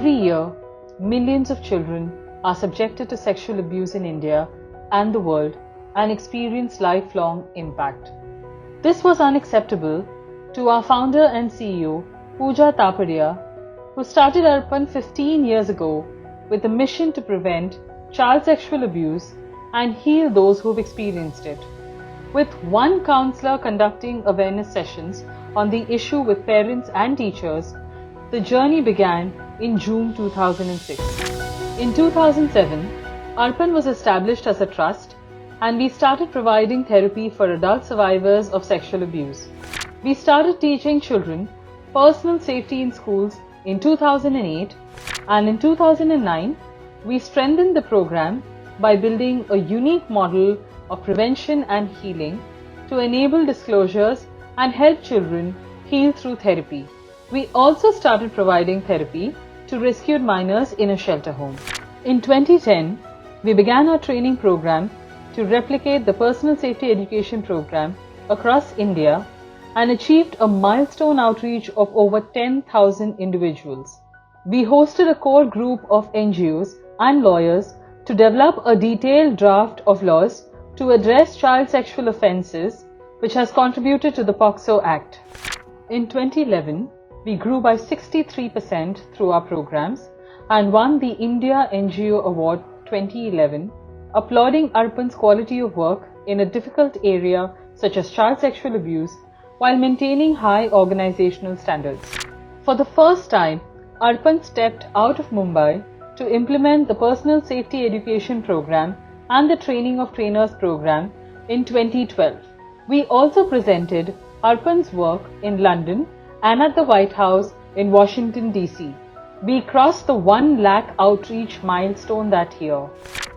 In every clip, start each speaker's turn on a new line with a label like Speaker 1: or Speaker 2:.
Speaker 1: Every year, millions of children are subjected to sexual abuse in India and the world and experience lifelong impact. This was unacceptable to our founder and CEO, Pooja Taparia, who started Arpan 15 years ago with a mission to prevent child sexual abuse and heal those who've experienced it. With one counselor conducting awareness sessions on the issue with parents and teachers, the journey began in June 2006. In 2007, Arpan was established as a trust and we started providing therapy for adult survivors of sexual abuse. We started teaching children personal safety in schools in 2008, and in 2009, we strengthened the program by building a unique model of prevention and healing to enable disclosures and help children heal through therapy. We also started providing therapy to rescued minors in a shelter home. In 2010, we began our training program to replicate the personal safety education program across India and achieved a milestone outreach of over 10,000 individuals. We hosted a core group of NGOs and lawyers to develop a detailed draft of laws to address child sexual offences, which has contributed to the POCSO Act. In 2011, we grew by 63% through our programs and won the India NGO Award 2011, applauding Arpan's quality of work in a difficult area such as child sexual abuse while maintaining high organizational standards. For the first time, Arpan stepped out of Mumbai to implement the Personal Safety Education Program and the Training of Trainers program in 2012. We also presented Arpan's work in London and at the White House in Washington, D.C. We crossed the 1 lakh outreach milestone that year.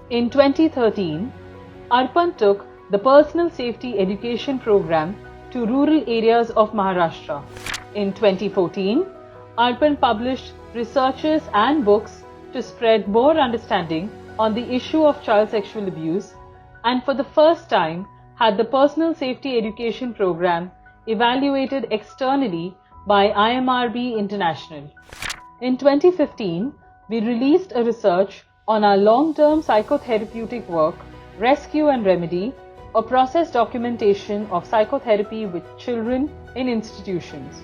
Speaker 1: In 2013, Arpan took the Personal Safety Education Program to rural areas of Maharashtra. In 2014, Arpan published researches and books to spread more understanding on the issue of child sexual abuse, and for the first time had the Personal Safety Education Program evaluated externally by IMRB International. In 2015, we released a research on our long-term psychotherapeutic work, Rescue and Remedy, a process documentation of psychotherapy with children in institutions.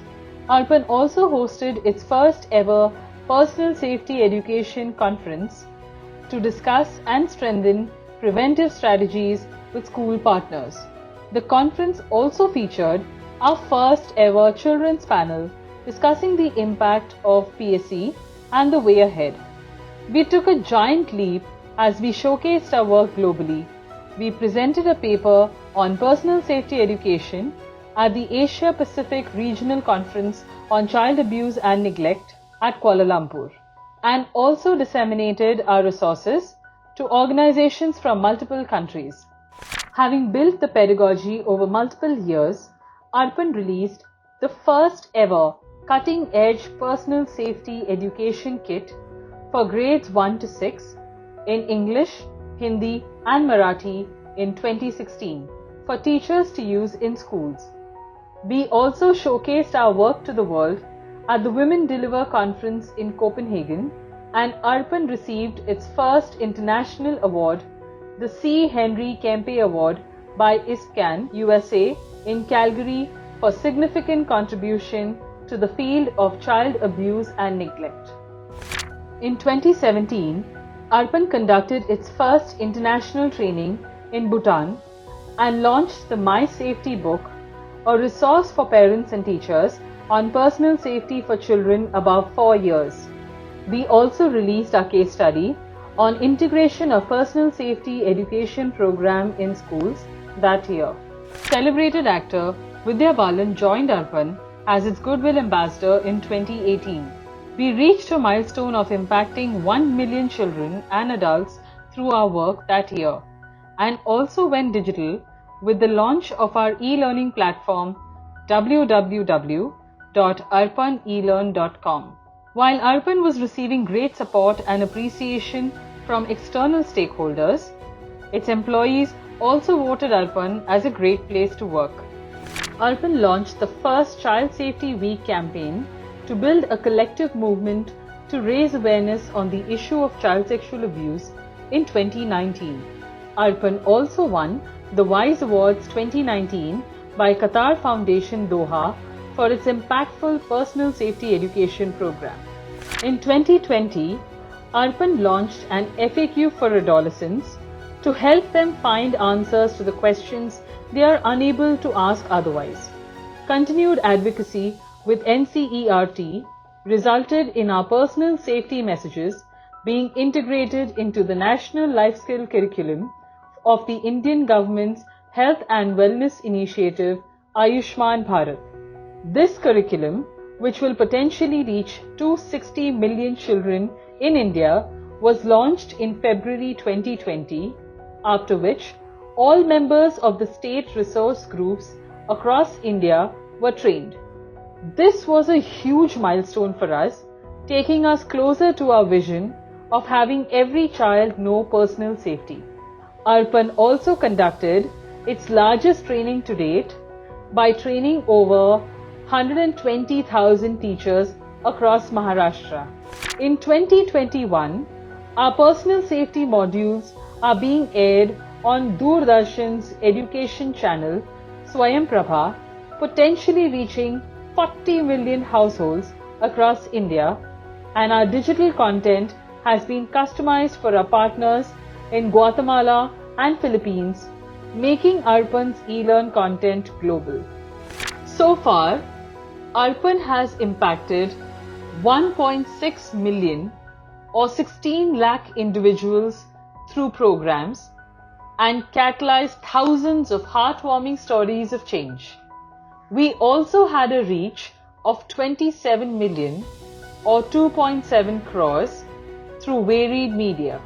Speaker 1: Arpan also hosted its first ever Personal Safety Education Conference to discuss and strengthen preventive strategies with school partners. The conference also featured our first ever children's panel discussing the impact of PSE and the way ahead. We took a giant leap as we showcased our work globally. We presented a paper on personal safety education at the Asia Pacific Regional Conference on Child Abuse and Neglect at Kuala Lumpur, and also disseminated our resources to organizations from multiple countries. Having built the pedagogy over multiple years, Arpan released the first ever cutting-edge personal safety education kit for grades 1 to 6 in English, Hindi and Marathi in 2016 for teachers to use in schools. We also showcased our work to the world at the Women Deliver Conference in Copenhagen, and Arpan received its first international award, the C. Henry Kempe Award by ISPCAN USA in Calgary for significant contribution to the field of child abuse and neglect. In 2017, Arpan conducted its first international training in Bhutan and launched the My Safety book, a resource for parents and teachers on personal safety for children above 4 years. We also released our case study on integration of personal safety education program in schools that year. Celebrated actor Vidya Balan joined Arpan as its Goodwill Ambassador in 2018. We reached a milestone of impacting 1 million children and adults through our work that year, and also went digital with the launch of our e-learning platform www.arpanelearn.com. While Arpan was receiving great support and appreciation from external stakeholders, its employees also voted Arpan as a great place to work. Arpan launched the first Child Safety Week campaign to build a collective movement to raise awareness on the issue of child sexual abuse in 2019. Arpan also won the WISE Awards 2019 by Qatar Foundation Doha for its impactful personal safety education program. In 2020, Arpan launched an FAQ for adolescents to help them find answers to the questions they are unable to ask otherwise. Continued advocacy with NCERT resulted in our personal safety messages being integrated into the National Life Skill Curriculum of the Indian government's Health and Wellness Initiative Ayushman Bharat. This curriculum, which will potentially reach 260 million children in India, was launched in February 2020, after which all members of the state resource groups across India were trained. This was a huge milestone for us, taking us closer to our vision of having every child know personal safety. Arpan also conducted its largest training to date by training over 120,000 teachers across Maharashtra. In 2021, our personal safety modules are being aired on Doordarshan's education channel Swayam Prabha, potentially reaching 40 million households across India, and our digital content has been customized for our partners in Guatemala and Philippines, making Arpan's e-learn content global. So far, Arpan has impacted 1.6 million or 16 lakh individuals through programs and catalyzed thousands of heartwarming stories of change. We also had a reach of 27 million or 2.7 crores through varied media.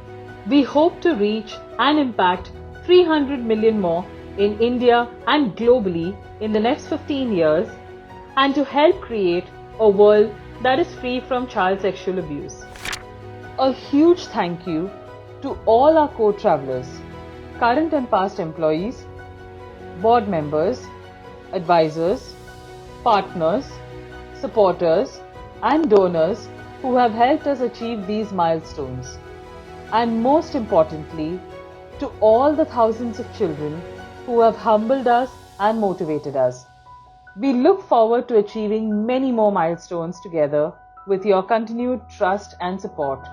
Speaker 1: We hope to reach and impact 300 million more in India and globally in the next 15 years, and to help create a world that is free from child sexual abuse. A huge thank you to all our co-travelers, current and past employees, board members, advisors, partners, supporters, and donors who have helped us achieve these milestones. And most importantly, to all the thousands of children who have humbled us and motivated us. We look forward to achieving many more milestones together with your continued trust and support.